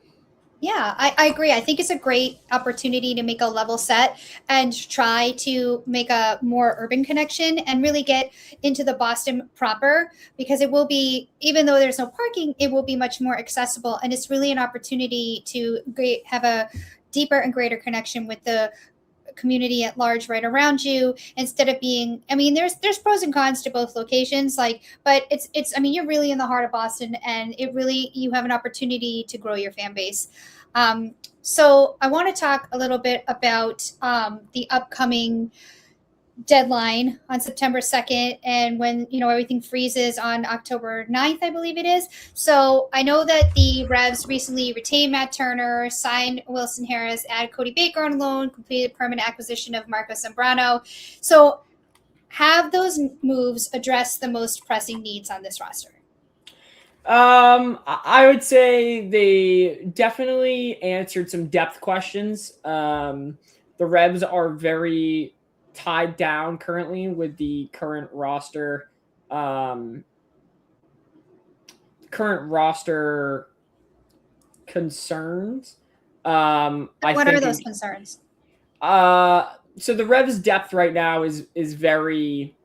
S1: Yeah, I agree. I think it's a great opportunity to make a level set and try to make a more urban connection and really get into the Boston proper, because it will be, even though there's no parking, it will be much more accessible. And it's really an opportunity to have a deeper and greater connection with the community at large right around you, instead of being, I mean, there's pros and cons to both locations, but it's I mean, you're really in the heart of Boston, and you have an opportunity to grow your fan base. So I want to talk a little bit about the upcoming deadline on September 2nd, and when everything freezes on October 9th, I believe it is. So I know that the Revs recently retained Matt Turner, signed Wilson Harris, added Cody Baker on loan, completed permanent acquisition of Marco Zambrano. So have those moves addressed the most pressing needs on this roster?
S2: I would say they definitely answered some depth questions. The Revs are very tied down currently with the current roster concerns.
S1: What are those concerns?
S2: So the Revs depth right now is very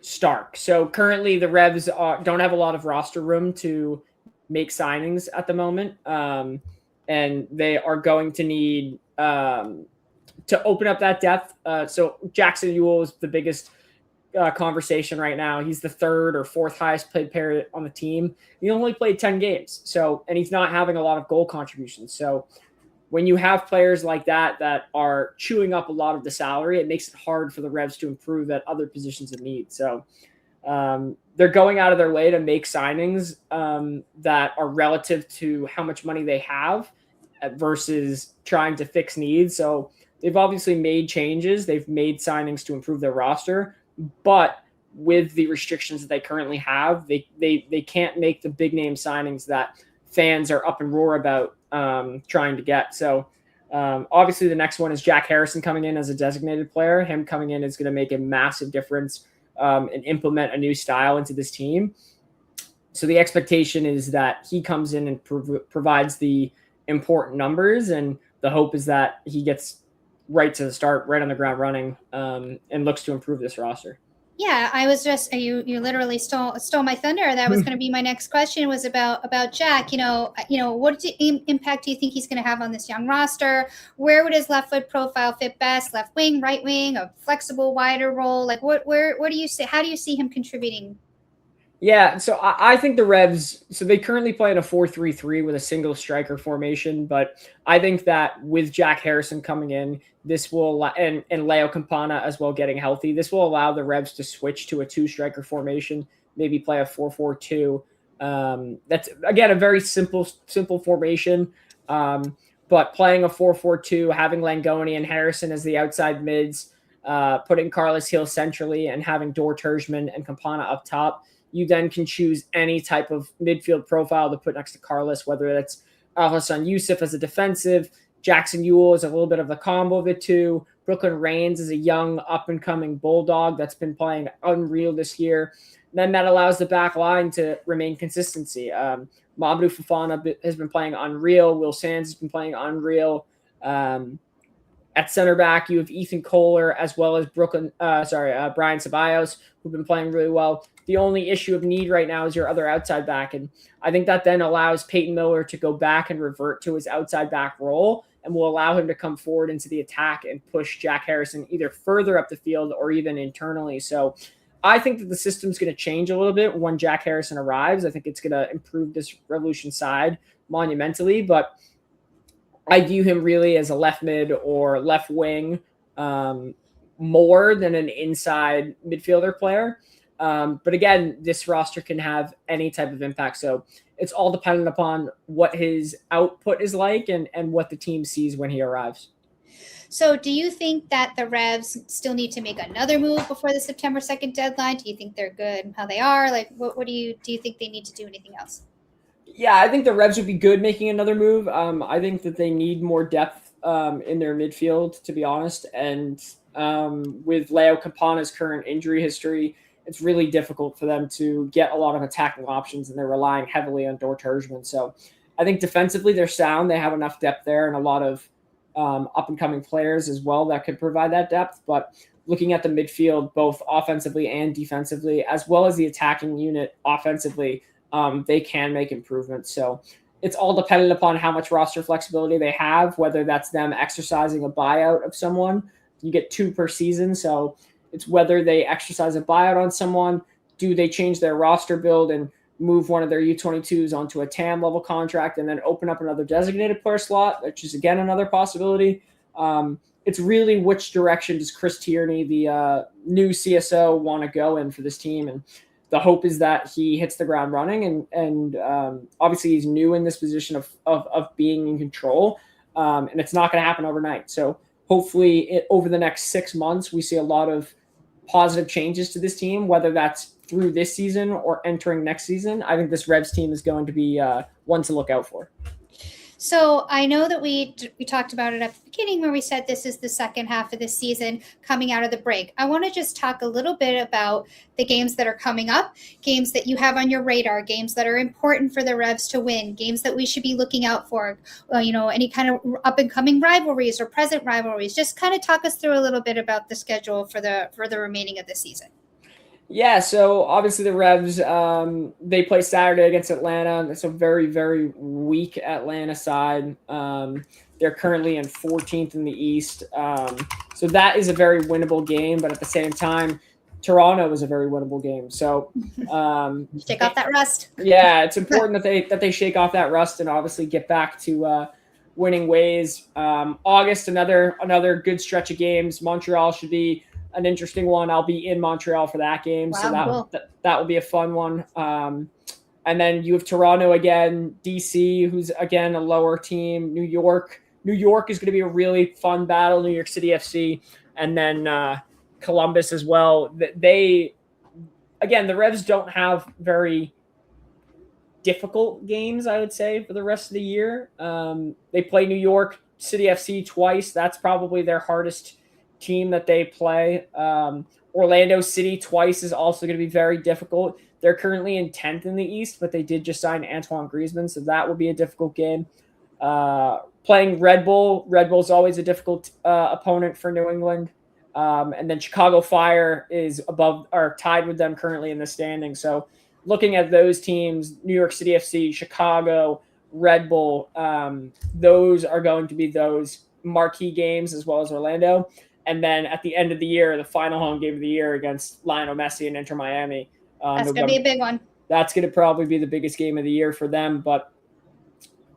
S2: stark. So currently the Revs don't have a lot of roster room to make signings at the moment. And they are going to need to open up that depth. So Jackson Ewell is the biggest conversation right now. He's the third or fourth highest paid player on the team. He only played 10 games. And he's not having a lot of goal contributions. So when you have players like that are chewing up a lot of the salary, it makes it hard for the Revs to improve at other positions of need. So they're going out of their way to make signings that are relative to how much money they have versus trying to fix needs. So they've obviously made changes. They've made signings to improve their roster, but with the restrictions that they currently have, they can't make the big name signings that fans are up and roar about trying to get. So obviously the next one is Jack Harrison coming in as a designated player. Him coming in is going to make a massive difference and implement a new style into this team. So the expectation is that he comes in and provides the important numbers, and the hope is that he gets right to the start, right on the ground running, and looks to improve this roster.
S1: Yeah, I was just you literally stole my thunder. That was going to be my next question, was about Jack. What impact do you think he's going to have on this young roster? Where would his left foot profile fit best? Left wing, right wing, a flexible, wider role? Like what do you see? How do you see him contributing?
S2: Yeah, so I think the Revs, so they currently play in a 4-3-3 with a single striker formation, but I think that with Jack Harrison coming in, this will, and Leo Campana as well getting healthy, this will allow the Revs to switch to a two-striker formation, maybe play a 4-4-2. That's, again, a very simple formation, but playing a 4-4-2, having Langoni and Harrison as the outside mids, putting Carlos Hill centrally and having Dor Terjman and Campana up top. You then can choose any type of midfield profile to put next to Carlos, whether that's Alhassan Yusuf as a defensive, Jackson Ewell is a little bit of a combo of the two, Brooklyn Reigns is a young up-and-coming bulldog that's been playing unreal this year. Then that allows the back line to remain consistency. Mamadou Fofana has been playing unreal. Will Sands has been playing unreal. At center back, you have Ethan Kohler as well as Brian Ceballos, who've been playing really well. The only issue of need right now is your other outside back. And I think that then allows Peyton Miller to go back and revert to his outside back role and will allow him to come forward into the attack and push Jack Harrison either further up the field or even internally. So I think that the system's going to change a little bit when Jack Harrison arrives. I think it's going to improve this Revolution side monumentally, but I view him really as a left mid or left wing more than an inside midfielder player. But again, this roster can have any type of impact. So it's all dependent upon what his output is like and what the team sees when he arrives.
S1: So do you think that the Revs still need to make another move before the September 2nd deadline? Do you think they're good how they are? Like, what do you think they need to do anything else?
S2: Yeah, I think the Revs would be good making another move. I think that they need more depth in their midfield, to be honest. And with Leo Campana's current injury history, it's really difficult for them to get a lot of attacking options, and they're relying heavily on Dort Terjman. So I think defensively they're sound. They have enough depth there and a lot of up-and-coming players as well that could provide that depth. But looking at the midfield, both offensively and defensively, as well as the attacking unit offensively, they can make improvements. So it's all dependent upon how much roster flexibility they have, whether that's them exercising a buyout of someone. You get 2 per season. So it's whether they exercise a buyout on someone. Do they change their roster build and move one of their U22s onto a TAM level contract and then open up another designated player slot, which is again another possibility. It's really which direction does Chris Tierney, the new CSO, want to go in for this team. And the hope is that he hits the ground running, and obviously he's new in this position of being in control, and it's not going to happen overnight. So hopefully over the next 6 months, we see a lot of positive changes to this team, whether that's through this season or entering next season. I think this Revs team is going to be one to look out for.
S1: So I know that we talked about it at the beginning where we said this is the second half of the season coming out of the break. I want to just talk a little bit about the games that are coming up, games that you have on your radar, games that are important for the Revs to win, games that we should be looking out for, any kind of up-and-coming rivalries or present rivalries. Just kind of talk us through a little bit about the schedule for the remaining of the season.
S2: Yeah, so obviously the Revs, they play Saturday against Atlanta. It's a very, very weak Atlanta side. They're currently in 14th in the East. So that is a very winnable game, but at the same time, Toronto is a very winnable game. So
S1: shake off that rust.
S2: Yeah, it's important that they shake off that rust and obviously get back to winning ways. August, another good stretch of games. Montreal should be an interesting one. I'll be in Montreal for that game.
S1: Wow,
S2: so that will be a fun one. And then you have Toronto again, DC, who's again a lower team, New York. New York is going to be a really fun battle, New York City FC, and then Columbus as well. The Revs don't have very difficult games, I would say, for the rest of the year. They play New York City FC twice. That's probably their hardest team that they play. Orlando City twice is also going to be very difficult. They're currently in 10th in the East, but they did just sign Antoine Griezmann, so that will be a difficult game. Playing Red Bull. Red Bull is always a difficult opponent for New England. And then Chicago Fire is above or tied with them currently in the standing. So looking at those teams, New York City FC, Chicago, Red Bull, those are going to be those marquee games as well as Orlando. And then at the end of the year, the final home game of the year against Lionel Messi and Inter Miami.
S1: That's going to be a big one. That's
S2: going to probably be the biggest game of the year for them. But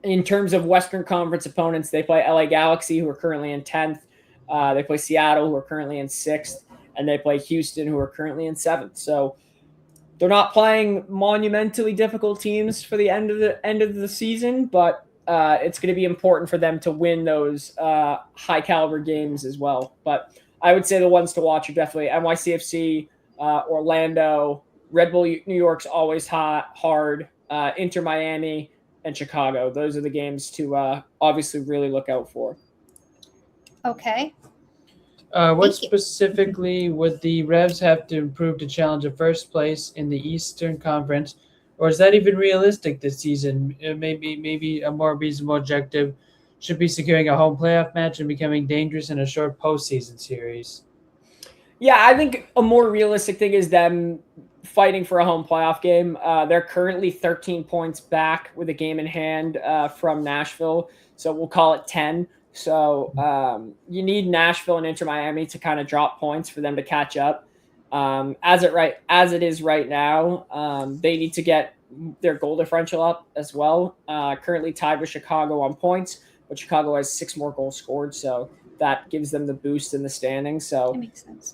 S2: in terms of Western Conference opponents, they play LA Galaxy, who are currently in 10th. They play Seattle, who are currently in 6th. And they play Houston, who are currently in 7th. So they're not playing monumentally difficult teams for the end of the season, but it's going to be important for them to win those high caliber games as well. But I would say the ones to watch are definitely NYCFC, Orlando, Red Bull New York's always hard, Inter Miami, and Chicago. Those are the games to obviously really look out for.
S1: Okay.
S3: What
S1: Thank you.
S3: specifically would the Revs have to improve to challenge a first place in the Eastern Conference, or is that even realistic this season? Maybe a more reasonable objective should be securing a home playoff match and becoming dangerous in a short postseason series.
S2: Yeah, I think a more realistic thing is them fighting for a home playoff game. They're currently 13 points back with a game in hand from Nashville, so we'll call it 10. So you need Nashville and Inter Miami to kind of drop points for them to catch up. As it is right now, they need to get their goal differential up as well. Currently tied with Chicago on points, but Chicago has 6 more goals scored, so that gives them the boost in the standings. So
S1: That makes sense.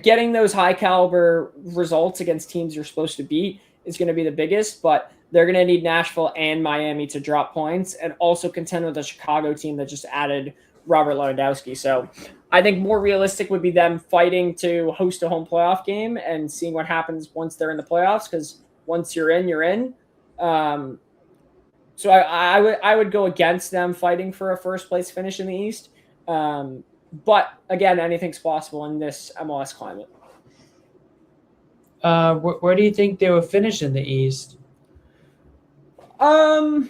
S2: getting those high caliber results against teams you're supposed to beat is going to be the biggest, but they're going to need Nashville and Miami to drop points and also contend with a Chicago team that just added Robert Lewandowski. So I think more realistic would be them fighting to host a home playoff game and seeing what happens once they're in the playoffs, because once you're in, you're in. So I would go against them fighting for a first place finish in the East. But again, anything's possible in this MLS climate.
S3: Where do you think they will finish in the East?
S2: I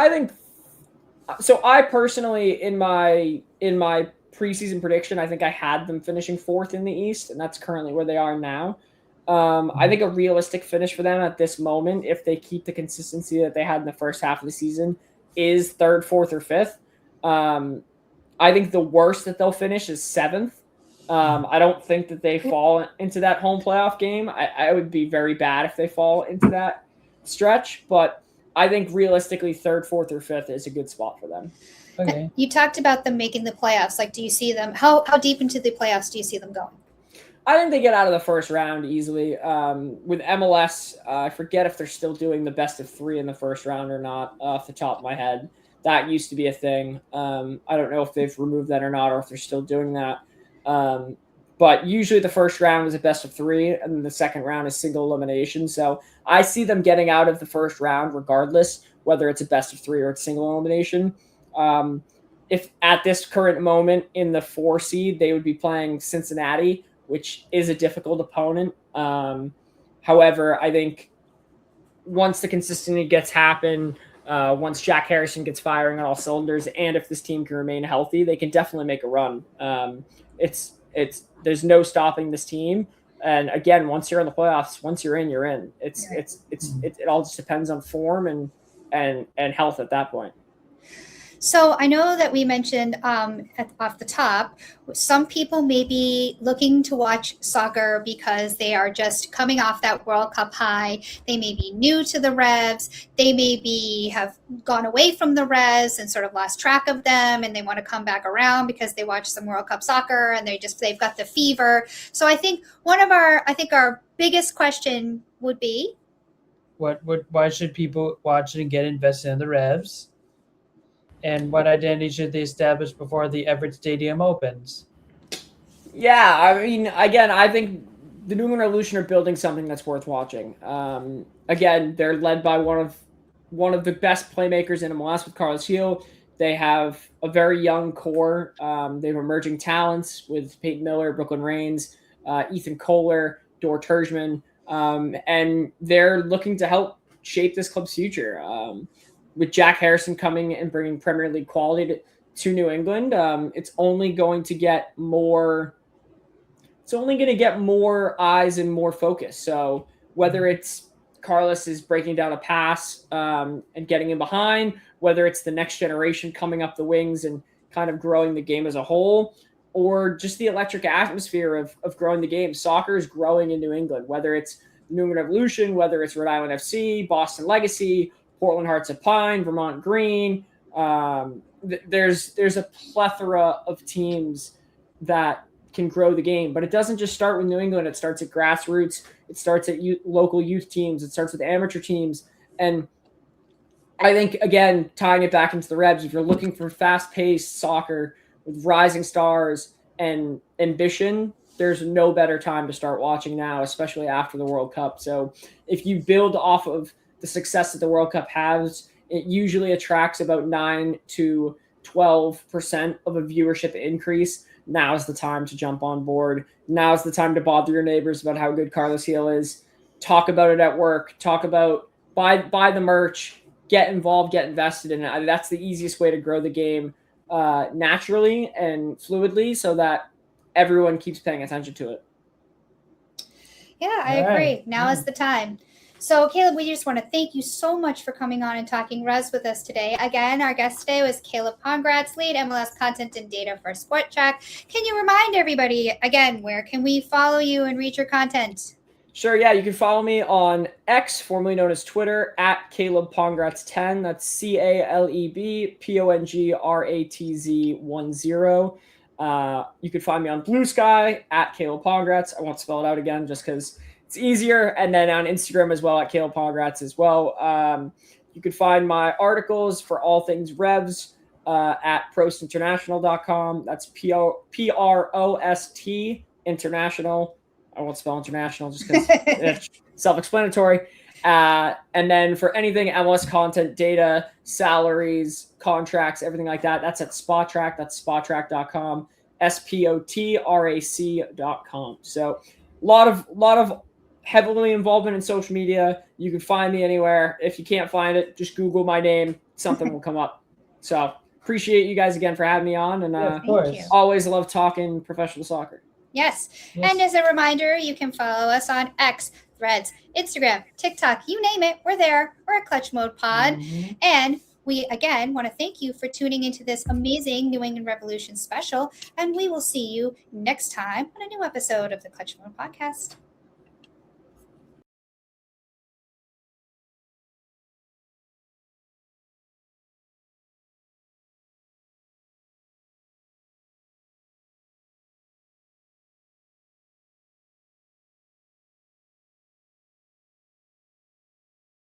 S2: think so. I personally, in my preseason prediction, I think I had them finishing 4th in the East, and that's currently where they are now. I think a realistic finish for them at this moment, if they keep the consistency that they had in the first half of the season, is 3rd, 4th, or 5th. I think the worst that they'll finish is 7th. I don't think that they fall into that home playoff game. I would be very bad if they fall into that stretch, but I think realistically 3rd, 4th, or 5th is a good spot for them.
S3: Okay.
S1: You talked about them making the playoffs. Like, do you see them? How deep into the playoffs do you see them going?
S2: I think they get out of the first round easily. With MLS, I forget if they're still doing the best of 3 in the first round or not off the top of my head. That used to be a thing. I don't know if they've removed that or not, or if they're still doing that. But usually the first round is a best of 3, and then the second round is single elimination. So I see them getting out of the first round regardless, whether it's a best of 3 or it's single elimination. If at this current moment in the 4 seed, they would be playing Cincinnati, which is a difficult opponent. However, I think once the consistency gets happen, once Jack Harrison gets firing on all cylinders, and if this team can remain healthy, they can definitely make a run. There's no stopping this team. And again, once you're in the playoffs, once you're in, you're in. It all just depends on form and health at that point.
S1: So I know that we mentioned off the top, some people may be looking to watch soccer because they are just coming off that World Cup high. They may be new to the Revs. They maybe have gone away from the Revs and sort of lost track of them, and they want to come back around because they watched some World Cup soccer and they've got the fever. So I think our biggest question would be,
S3: why should people watch it and get invested in the Revs? And what identity should they establish before the Everett Stadium opens?
S2: Yeah, I mean, again, I think the New England Revolution are building something that's worth watching. Again, they're led by one of the best playmakers in MLS with Carlos Gil. They have a very young core. They have emerging talents with Peyton Miller, Brooklyn Raines, Ethan Kohler, Dor Turgeman, and they're looking to help shape this club's future. With Jack Harrison coming and bringing Premier League quality to New England, it's only going to get more. It's only going to get more eyes and more focus. So whether it's Carlos is breaking down a pass and getting in behind, whether it's the next generation coming up the wings and kind of growing the game as a whole, or just the electric atmosphere of growing the game. Soccer is growing in New England, whether it's New England Revolution, whether it's Rhode Island FC, Boston Legacy, Portland Hearts of Pine, Vermont Green. There's a plethora of teams that can grow the game, but it doesn't just start with New England. It starts at grassroots. It starts at local youth teams. It starts with amateur teams. And I think, again, tying it back into the Revs, if you're looking for fast-paced soccer with rising stars and ambition, there's no better time to start watching now, especially after the World Cup. So if you build off of the success that the World Cup has, it usually attracts about 9 to 12% of a viewership increase, now is the time to jump on board. Now is the time to bother your neighbors about how good Carlos Gil is. Talk about it at work. Talk about buy the merch. Get involved. Get invested in it. That's the easiest way to grow the game naturally and fluidly, so that everyone keeps paying attention to it.
S1: Yeah, I agree. Now is the time. So, Caleb, we just want to thank you so much for coming on and talking Revs with us today. Again, our guest today was Caleb Pongratz, lead MLS content and data for Sport Track. Can you remind everybody, again, where can we follow you and read your content?
S2: Sure, yeah. You can follow me on X, formerly known as Twitter, at Caleb Pongratz 10. That's CALEB PONGRATZ 10. You can find me on Blue Sky at Caleb Pongratz. I won't spell it out again just because it's easier. And then on Instagram as well at Caleb Pongratz as well. You can find my articles for all things Revs at prostinternational.com. That's PROST International. I won't spell international just because it's self-explanatory. And then for anything MLS content, data, salaries, contracts, everything like that, that's at Spot Track. That's spottrack.com, SPOTRAC.com. So a lot of heavily involvement in social media. You can find me anywhere. If you can't find it, just Google my name. Something will come up. So appreciate you guys again for having me on. And
S3: of course.
S2: Always love talking professional soccer.
S1: Yes. And as a reminder, you can follow us on X, Threads, Instagram, TikTok, you name it. We're there. We're a Clutch Mode Pod. Mm-hmm. And we, again, want to thank you for tuning into this amazing New England Revolution special. And we will see you next time on a new episode of the Clutch Mode Podcast.